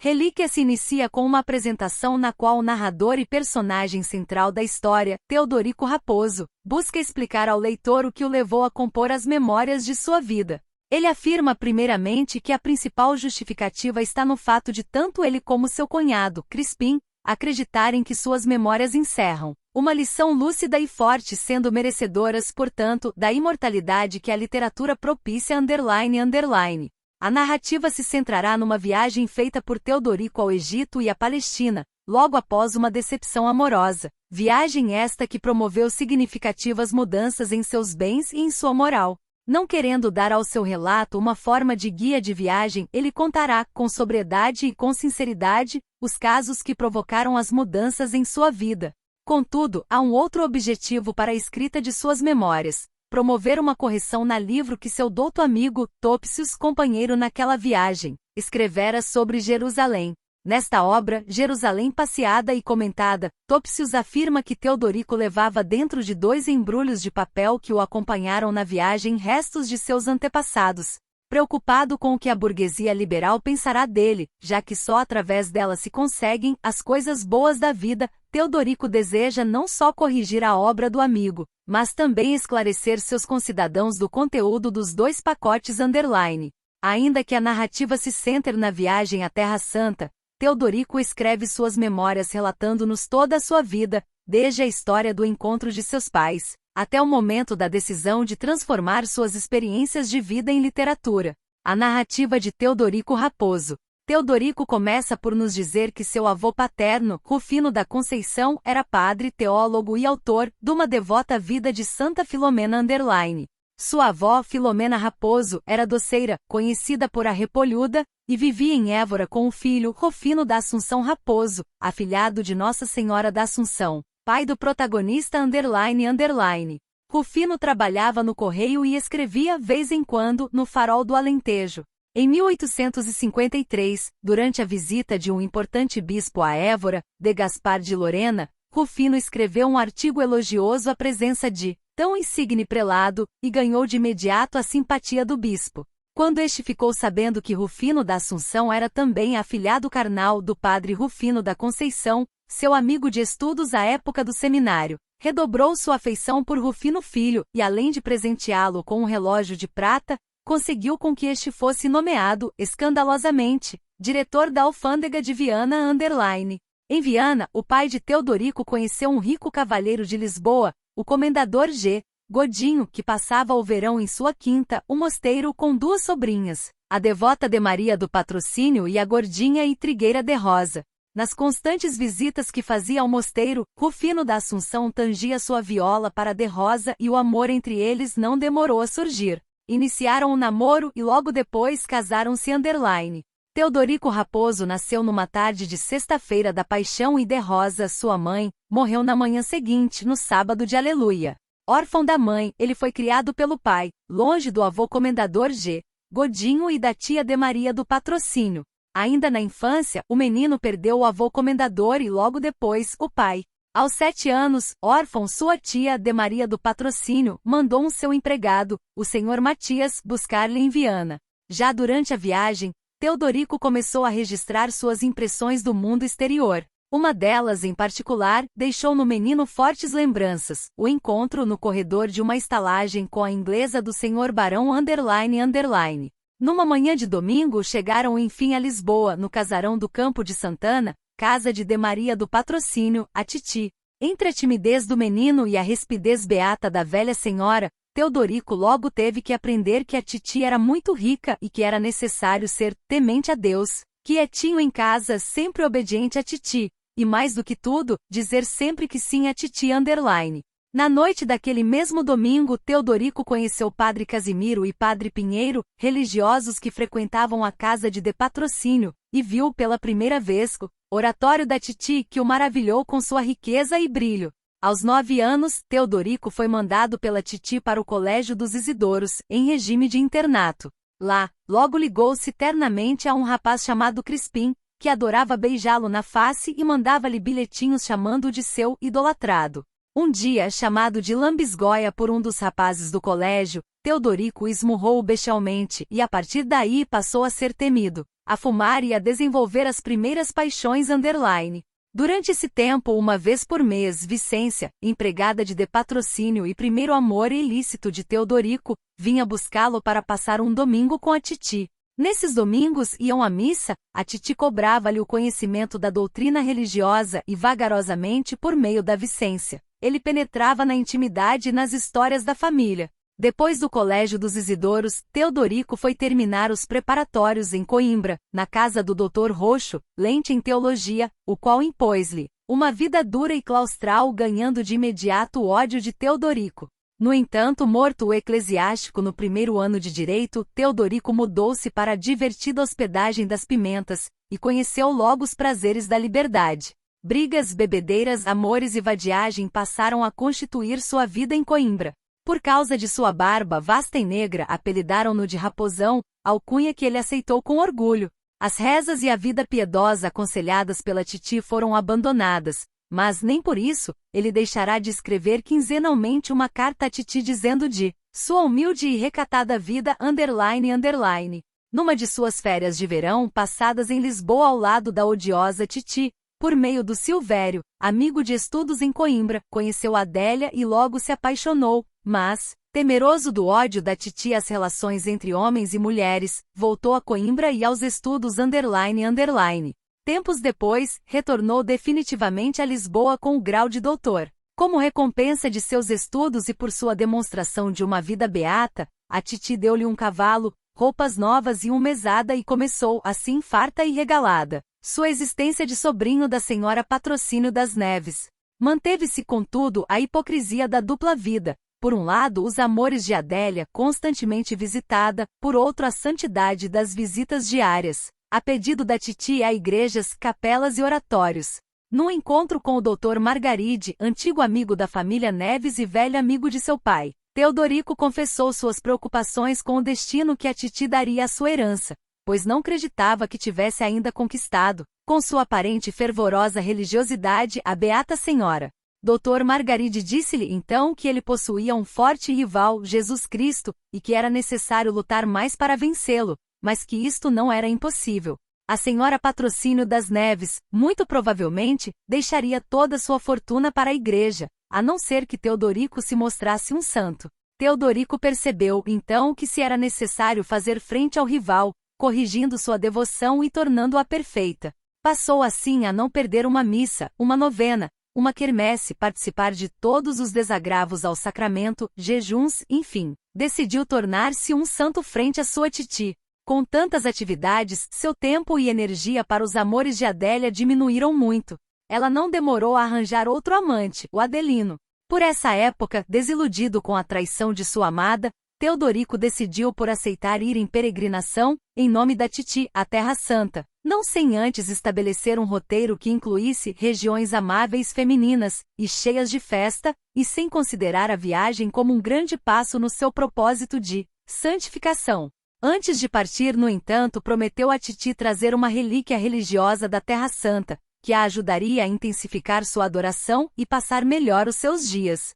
Relíquia se inicia com uma apresentação na qual o narrador e personagem central da história, Teodorico Raposo, busca explicar ao leitor o que o levou a compor as memórias de sua vida. Ele afirma primeiramente que a principal justificativa está no fato de tanto ele como seu cunhado, Crispim, acreditarem que suas memórias encerram uma lição lúcida e forte, sendo merecedoras, portanto, da imortalidade que a literatura propicia __. A narrativa se centrará numa viagem feita por Teodorico ao Egito e à Palestina, logo após uma decepção amorosa. Viagem esta que promoveu significativas mudanças em seus bens e em sua moral. Não querendo dar ao seu relato uma forma de guia de viagem, ele contará, com sobriedade e com sinceridade, os casos que provocaram as mudanças em sua vida. Contudo, há um outro objetivo para a escrita de suas memórias: promover uma correção na livro que seu douto amigo, Topsius, companheiro naquela viagem, escrevera sobre Jerusalém. Nesta obra, Jerusalém passeada e comentada, Topsius afirma que Teodorico levava dentro de 2 embrulhos de papel que o acompanharam na viagem restos de seus antepassados. Preocupado com o que a burguesia liberal pensará dele, já que só através dela se conseguem as coisas boas da vida, Teodorico deseja não só corrigir a obra do amigo, mas também esclarecer seus concidadãos do conteúdo dos 2 pacotes _. Ainda que a narrativa se centre na viagem à Terra Santa, Teodorico escreve suas memórias relatando-nos toda a sua vida, desde a história do encontro de seus pais, até o momento da decisão de transformar suas experiências de vida em literatura. A narrativa de Teodorico Raposo. Teodorico começa por nos dizer que seu avô paterno, Rufino da Conceição, era padre, teólogo e autor de uma devota vida de Santa Filomena _. Sua avó, Filomena Raposo, era doceira, conhecida por a Repolhuda, e vivia em Évora com o filho, Rufino da Assunção Raposo, afilhado de Nossa Senhora da Assunção, pai do protagonista __. Rufino trabalhava no correio e escrevia, vez em quando, no Farol do Alentejo. Em 1853, durante a visita de um importante bispo a Évora, de Gaspar de Lorena, Rufino escreveu um artigo elogioso à presença de tão insigne prelado, e ganhou de imediato a simpatia do bispo. Quando este ficou sabendo que Rufino da Assunção era também afilhado carnal do padre Rufino da Conceição, seu amigo de estudos à época do seminário, redobrou sua afeição por Rufino filho, e além de presenteá-lo com um relógio de prata, conseguiu com que este fosse nomeado, escandalosamente, diretor da alfândega de Viana _. Em Viana, o pai de Teodorico conheceu um rico cavalheiro de Lisboa, o comendador G. Godinho, que passava o verão em sua quinta, o mosteiro, com 2 sobrinhas, a devota de Maria do Patrocínio e a gordinha e trigueira de Rosa. Nas constantes visitas que fazia ao mosteiro, Rufino da Assunção tangia sua viola para de Rosa e o amor entre eles não demorou a surgir. Iniciaram o namoro e logo depois casaram-se _. Teodorico Raposo nasceu numa tarde de sexta-feira da Paixão e de Rosa, sua mãe, morreu na manhã seguinte, no sábado de Aleluia. Órfão da mãe, ele foi criado pelo pai, longe do avô comendador G. Godinho e da tia de Maria do Patrocínio. Ainda na infância, o menino perdeu o avô comendador e logo depois, o pai. Aos 7 anos, órfão, sua tia de Maria do Patrocínio mandou um seu empregado, o senhor Matias, buscar-lhe em Viana. Já durante a viagem, Teodorico começou a registrar suas impressões do mundo exterior. Uma delas, em particular, deixou no menino fortes lembranças: o encontro no corredor de uma estalagem com a inglesa do senhor Barão __. Numa manhã de domingo chegaram enfim a Lisboa, no casarão do Campo de Santana, casa de Maria do Patrocínio, a titi. Entre a timidez do menino e a rispidez beata da velha senhora, Teodorico logo teve que aprender que a titi era muito rica e que era necessário ser temente a Deus, quietinho em casa, sempre obediente a titi, e mais do que tudo, dizer sempre que sim a titi _. Na noite daquele mesmo domingo, Teodorico conheceu Padre Casimiro e Padre Pinheiro, religiosos que frequentavam a casa de Patrocínio, e viu pela primeira vez o oratório da titi, que o maravilhou com sua riqueza e brilho. Aos 9 anos, Teodorico foi mandado pela titi para o Colégio dos Isidoros, em regime de internato. Lá, logo ligou-se ternamente a um rapaz chamado Crispim, que adorava beijá-lo na face e mandava-lhe bilhetinhos chamando-o de seu idolatrado. Um dia, chamado de lambisgoia por um dos rapazes do colégio, Teodorico esmurrou-o bestialmente e a partir daí passou a ser temido. a fumar e a desenvolver as primeiras paixões underline. Durante esse tempo, uma vez por mês, Vicência, empregada de patrocínio e primeiro amor ilícito de Teodorico, vinha buscá-lo para passar um domingo com a titi. Nesses domingos iam à missa, a titi cobrava-lhe o conhecimento da doutrina religiosa e vagarosamente por meio da Vicência. Ele penetrava na intimidade e nas histórias da família. Depois do Colégio dos Isidoros, Teodorico foi terminar os preparatórios em Coimbra, na casa do Dr. Roxo, lente em teologia, o qual impôs-lhe uma vida dura e claustral, ganhando de imediato o ódio de Teodorico. No entanto, morto o eclesiástico no primeiro ano de direito, Teodorico mudou-se para a divertida hospedagem das Pimentas, e conheceu logo os prazeres da liberdade. Brigas, bebedeiras, amores e vadiagem passaram a constituir sua vida em Coimbra. Por causa de sua barba vasta e negra, apelidaram-no de Raposão, alcunha que ele aceitou com orgulho. As rezas e a vida piedosa aconselhadas pela titi foram abandonadas, mas nem por isso, ele deixará de escrever quinzenalmente uma carta à titi dizendo de sua humilde e recatada vida __. Numa de suas férias de verão passadas em Lisboa ao lado da odiosa titi, por meio do Silvério, amigo de estudos em Coimbra, conheceu Adélia e logo se apaixonou, mas, temeroso do ódio da titi às relações entre homens e mulheres, voltou a Coimbra e aos estudos __. Tempos depois, retornou definitivamente a Lisboa com o grau de doutor. Como recompensa de seus estudos e por sua demonstração de uma vida beata, a titi deu-lhe um cavalo, roupas novas e mesada e começou, assim farta e regalada, sua existência de sobrinho da senhora Patrocínio das Neves. Manteve-se, contudo, a hipocrisia da dupla vida. Por um lado, os amores de Adélia, constantemente visitada, por outro, a santidade das visitas diárias, a pedido da titi a igrejas, capelas e oratórios. Num encontro com o Dr. Margaride, antigo amigo da família Neves e velho amigo de seu pai, Teodorico confessou suas preocupações com o destino que a titi daria à sua herança, pois não acreditava que tivesse ainda conquistado, com sua aparente fervorosa religiosidade, a Beata Senhora. Dr. Margaride disse-lhe então que ele possuía um forte rival, Jesus Cristo, e que era necessário lutar mais para vencê-lo, mas que isto não era impossível. A senhora Patrocínio das Neves, muito provavelmente, deixaria toda sua fortuna para a igreja, a não ser que Teodorico se mostrasse um santo. Teodorico percebeu, então, que se era necessário fazer frente ao rival, corrigindo sua devoção e tornando-a perfeita. Passou assim a não perder uma missa, uma novena, uma quermesse, participar de todos os desagravos ao sacramento, jejuns, enfim. Decidiu tornar-se um santo frente à sua titi. Com tantas atividades, seu tempo e energia para os amores de Adélia diminuíram muito. Ela não demorou a arranjar outro amante, o Adelino. Por essa época, desiludido com a traição de sua amada, Teodorico decidiu por aceitar ir em peregrinação, em nome da titi, à Terra Santa, não sem antes estabelecer um roteiro que incluísse regiões amáveis femininas, e cheias de festa, e sem considerar a viagem como um grande passo no seu propósito de santificação. Antes de partir, no entanto, prometeu a titi trazer uma relíquia religiosa da Terra Santa, que a ajudaria a intensificar sua adoração e passar melhor os seus dias.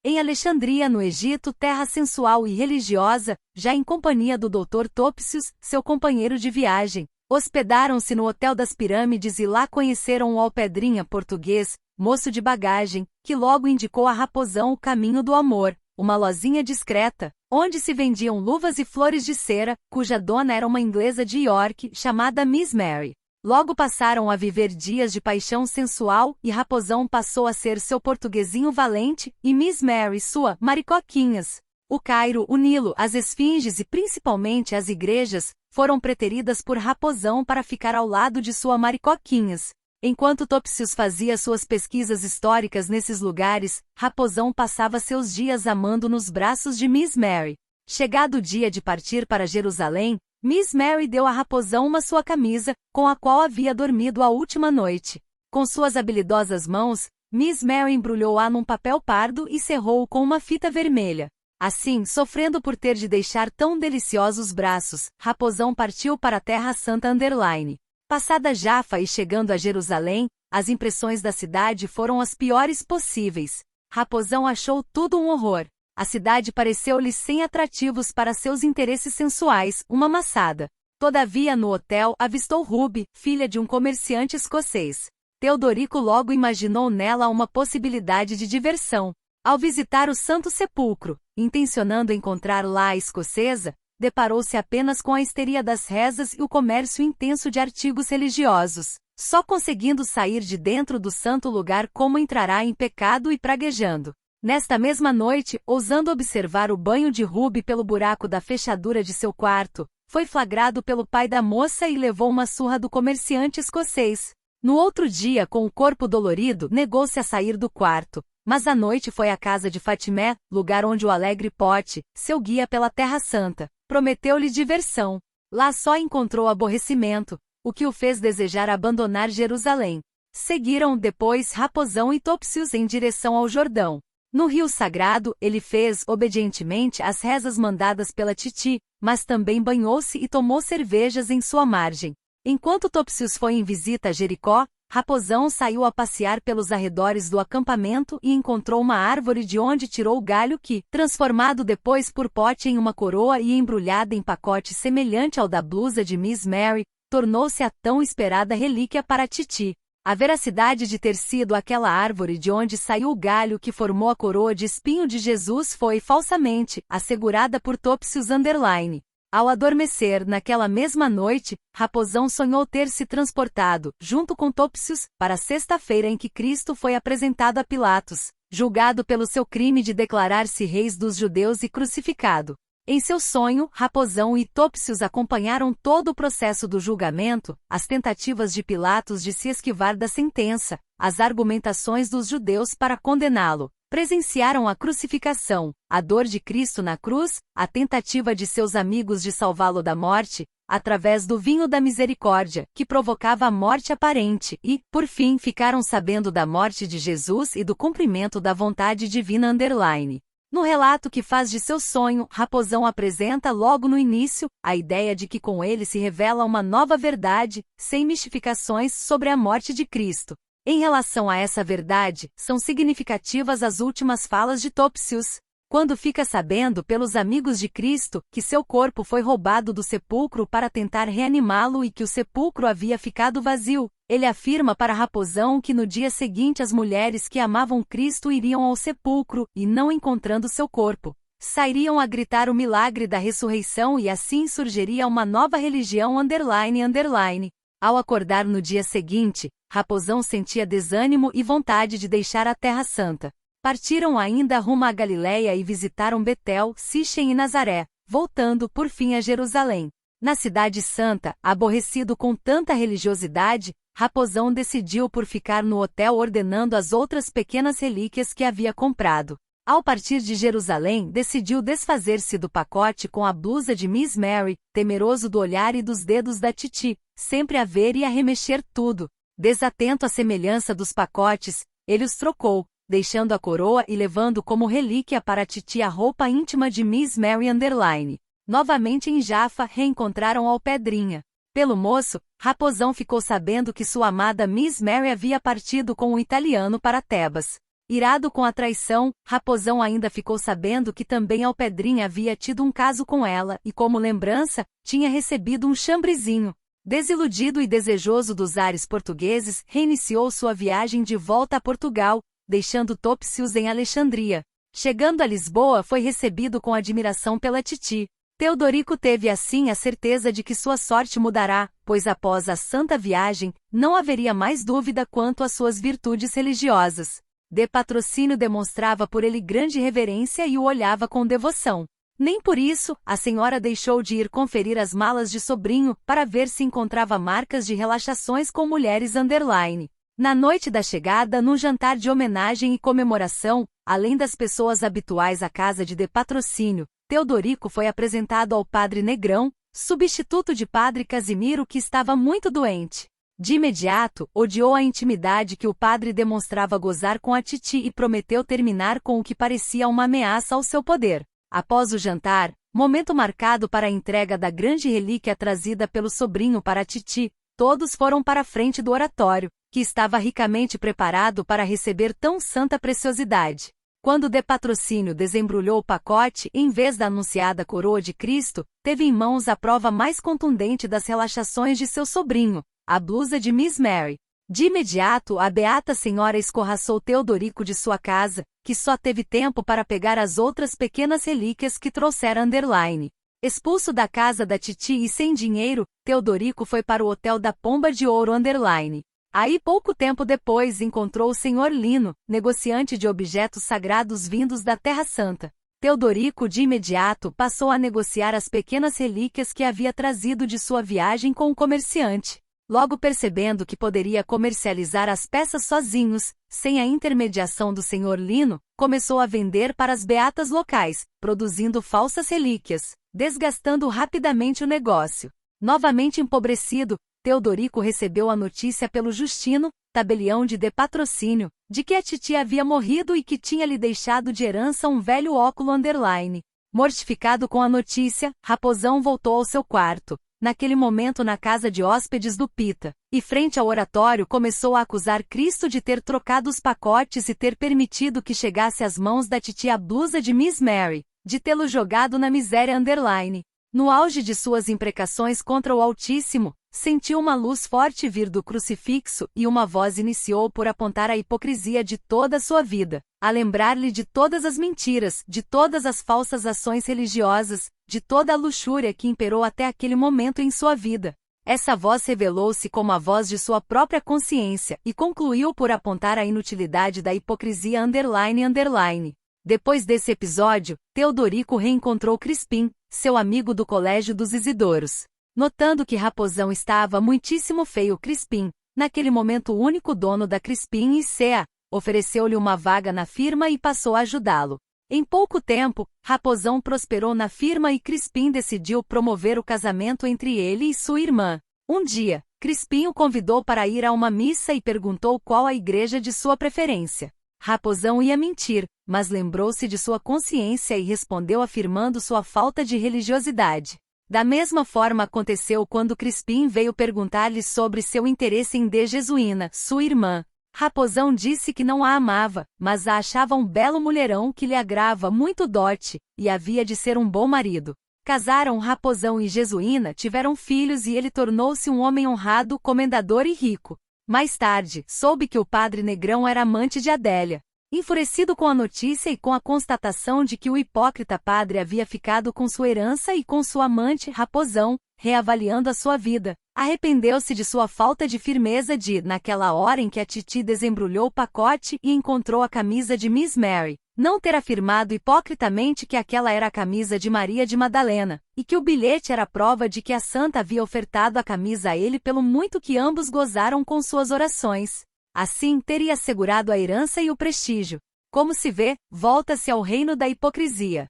Em Alexandria, no Egito, terra sensual e religiosa, já em companhia do Dr. Topsius, seu companheiro de viagem, hospedaram-se no Hotel das Pirâmides e lá conheceram o alpedrinha português, moço de bagagem, que logo indicou a Raposão o caminho do amor, uma lozinha discreta, onde se vendiam luvas e flores de cera, cuja dona era uma inglesa de York, chamada Miss Mary. Logo passaram a viver dias de paixão sensual, e Raposão passou a ser seu portuguesinho valente, e Miss Mary sua Maricoquinhas. O Cairo, o Nilo, as esfinges e principalmente as igrejas, foram preteridas por Raposão para ficar ao lado de sua Maricoquinhas. Enquanto Topsius fazia suas pesquisas históricas nesses lugares, Raposão passava seus dias amando nos braços de Miss Mary. Chegado o dia de partir para Jerusalém, Miss Mary deu a Raposão uma sua camisa, com a qual havia dormido a última noite. Com suas habilidosas mãos, Miss Mary embrulhou-a num papel pardo e cerrou-o com uma fita vermelha. Assim, sofrendo por ter de deixar tão deliciosos braços, Raposão partiu para a Terra Santa _. Passada Jafa e chegando a Jerusalém, as impressões da cidade foram as piores possíveis. Raposão achou tudo um horror. A cidade pareceu-lhe sem atrativos para seus interesses sensuais, uma maçada. Todavia no hotel avistou Ruby, filha de um comerciante escocês. Teodorico logo imaginou nela uma possibilidade de diversão. Ao visitar o Santo Sepulcro, intencionando encontrar lá a escocesa, deparou-se apenas com a histeria das rezas e o comércio intenso de artigos religiosos. Só conseguindo sair de dentro do santo lugar como entrará em pecado e praguejando. Nesta mesma noite, ousando observar o banho de Ruby pelo buraco da fechadura de seu quarto, foi flagrado pelo pai da moça e levou uma surra do comerciante escocês. No outro dia, com o corpo dolorido, negou-se a sair do quarto, mas à noite foi à casa de Fatimé, lugar onde o alegre Pote, seu guia pela Terra Santa, prometeu-lhe diversão. Lá só encontrou aborrecimento, o que o fez desejar abandonar Jerusalém. Seguiram depois Raposão e Topsius em direção ao Jordão. No rio sagrado, ele fez, obedientemente, as rezas mandadas pela Titi, mas também banhou-se e tomou cervejas em sua margem. Enquanto Topsius foi em visita a Jericó, Raposão saiu a passear pelos arredores do acampamento e encontrou uma árvore de onde tirou o galho que, transformado depois por Pote em uma coroa e embrulhada em pacote semelhante ao da blusa de Miss Mary, tornou-se a tão esperada relíquia para Titi. A veracidade de ter sido aquela árvore de onde saiu o galho que formou a coroa de espinho de Jesus foi falsamente assegurada por Topsius _. Ao adormecer naquela mesma noite, Raposão sonhou ter se transportado, junto com Topsius, para a sexta-feira em que Cristo foi apresentado a Pilatos, julgado pelo seu crime de declarar-se reis dos judeus e crucificado. Em seu sonho, Raposão e Topsius acompanharam todo o processo do julgamento, as tentativas de Pilatos de se esquivar da sentença, as argumentações dos judeus para condená-lo. Presenciaram a crucificação, a dor de Cristo na cruz, a tentativa de seus amigos de salvá-lo da morte, através do vinho da misericórdia, que provocava a morte aparente, e, por fim, ficaram sabendo da morte de Jesus e do cumprimento da vontade divina _. No relato que faz de seu sonho, Raposão apresenta logo no início a ideia de que com ele se revela uma nova verdade, sem mistificações, sobre a morte de Cristo. Em relação a essa verdade, são significativas as últimas falas de Topsius. Quando fica sabendo pelos amigos de Cristo que seu corpo foi roubado do sepulcro para tentar reanimá-lo e que o sepulcro havia ficado vazio, ele afirma para Raposão que no dia seguinte as mulheres que amavam Cristo iriam ao sepulcro e, não encontrando seu corpo, sairiam a gritar o milagre da ressurreição e assim surgiria uma nova religião _. Ao acordar no dia seguinte, Raposão sentia desânimo e vontade de deixar a Terra Santa. Partiram ainda rumo à Galiléia e visitaram Betel, Sichem e Nazaré, voltando por fim a Jerusalém. Na Cidade Santa, aborrecido com tanta religiosidade, Raposão decidiu por ficar no hotel ordenando as outras pequenas relíquias que havia comprado. Ao partir de Jerusalém, decidiu desfazer-se do pacote com a blusa de Miss Mary, temeroso do olhar e dos dedos da Titi, sempre a ver e a remexer tudo. Desatento à semelhança dos pacotes, ele os trocou, deixando a coroa e levando como relíquia para Titi a roupa íntima de Miss Mary _. Novamente em Jafa, reencontraram Alpedrinha. Pelo moço, Raposão ficou sabendo que sua amada Miss Mary havia partido com um italiano para Tebas. Irado com a traição, Raposão ainda ficou sabendo que também Alpedrinha havia tido um caso com ela e, como lembrança, tinha recebido um chambrezinho. Desiludido e desejoso dos ares portugueses, reiniciou sua viagem de volta a Portugal, deixando Topsius em Alexandria. Chegando a Lisboa, foi recebido com admiração pela Titi. Teodorico teve assim a certeza de que sua sorte mudará, pois após a santa viagem, não haveria mais dúvida quanto às suas virtudes religiosas. De Patrocínio demonstrava por ele grande reverência e o olhava com devoção. Nem por isso, a senhora deixou de ir conferir as malas de sobrinho, para ver se encontrava marcas de relaxações com mulheres _. Na noite da chegada, num jantar de homenagem e comemoração, além das pessoas habituais à casa de Patrocínio, Teodorico foi apresentado ao padre Negrão, substituto de padre Casimiro que estava muito doente. De imediato, odiou a intimidade que o padre demonstrava gozar com a Titi e prometeu terminar com o que parecia uma ameaça ao seu poder. Após o jantar, momento marcado para a entrega da grande relíquia trazida pelo sobrinho para a Titi, todos foram para a frente do oratório, que estava ricamente preparado para receber tão santa preciosidade. Quando de Patrocínio desembrulhou o pacote e, em vez da anunciada coroa de Cristo, teve em mãos a prova mais contundente das relaxações de seu sobrinho, a blusa de Miss Mary. De imediato, a beata senhora escorraçou Teodorico de sua casa, que só teve tempo para pegar as outras pequenas relíquias que trouxera Underline. Expulso da casa da titi e sem dinheiro, Teodorico foi para o hotel da Pomba de Ouro Underline. Aí pouco tempo depois encontrou o Sr. Lino, negociante de objetos sagrados vindos da Terra Santa. Teodorico de imediato passou a negociar as pequenas relíquias que havia trazido de sua viagem com o comerciante. Logo percebendo que poderia comercializar as peças sozinhos, sem a intermediação do Sr. Lino, começou a vender para as beatas locais, produzindo falsas relíquias, desgastando rapidamente o negócio. Novamente empobrecido, Teodorico recebeu a notícia pelo Justino, tabelião de Patrocínio, de que a titi havia morrido e que tinha lhe deixado de herança um velho óculo Underline. Mortificado com a notícia, Raposão voltou ao seu quarto, naquele momento na casa de hóspedes do Pita, e frente ao oratório começou a acusar Cristo de ter trocado os pacotes e ter permitido que chegasse às mãos da titi a blusa de Miss Mary, de tê-lo jogado na miséria Underline. No auge de suas imprecações contra o Altíssimo, sentiu uma luz forte vir do crucifixo e uma voz iniciou por apontar a hipocrisia de toda a sua vida, a lembrar-lhe de todas as mentiras, de todas as falsas ações religiosas, de toda a luxúria que imperou até aquele momento em sua vida. Essa voz revelou-se como a voz de sua própria consciência e concluiu por apontar a inutilidade da hipocrisia Underline. Depois desse episódio, Teodorico reencontrou Crispim, seu amigo do colégio dos Isidoros. Notando que Raposão estava muitíssimo feio, Crispim, naquele momento o único dono da Crispim e Cea, ofereceu-lhe uma vaga na firma e passou a ajudá-lo. Em pouco tempo, Raposão prosperou na firma e Crispim decidiu promover o casamento entre ele e sua irmã. Um dia, Crispim o convidou para ir a uma missa e perguntou qual a igreja de sua preferência. Raposão ia mentir, mas lembrou-se de sua consciência e respondeu afirmando sua falta de religiosidade. Da mesma forma aconteceu quando Crispim veio perguntar-lhe sobre seu interesse em de Jesuína, sua irmã. Raposão disse que não a amava, mas a achava um belo mulherão que lhe agrava muito dote, e havia de ser um bom marido. Casaram Raposão e Jesuína, tiveram filhos e ele tornou-se um homem honrado, comendador e rico. Mais tarde, soube que o padre Negrão era amante de Adélia. Enfurecido com a notícia e com a constatação de que o hipócrita padre havia ficado com sua herança e com sua amante, Raposão, reavaliando a sua vida, arrependeu-se de sua falta de firmeza naquela hora em que a titi desembrulhou o pacote e encontrou a camisa de Miss Mary, não ter afirmado hipocritamente que aquela era a camisa de Maria de Madalena, e que o bilhete era prova de que a santa havia ofertado a camisa a ele pelo muito que ambos gozaram com suas orações. Assim teria assegurado a herança e o prestígio. Como se vê, volta-se ao reino da hipocrisia.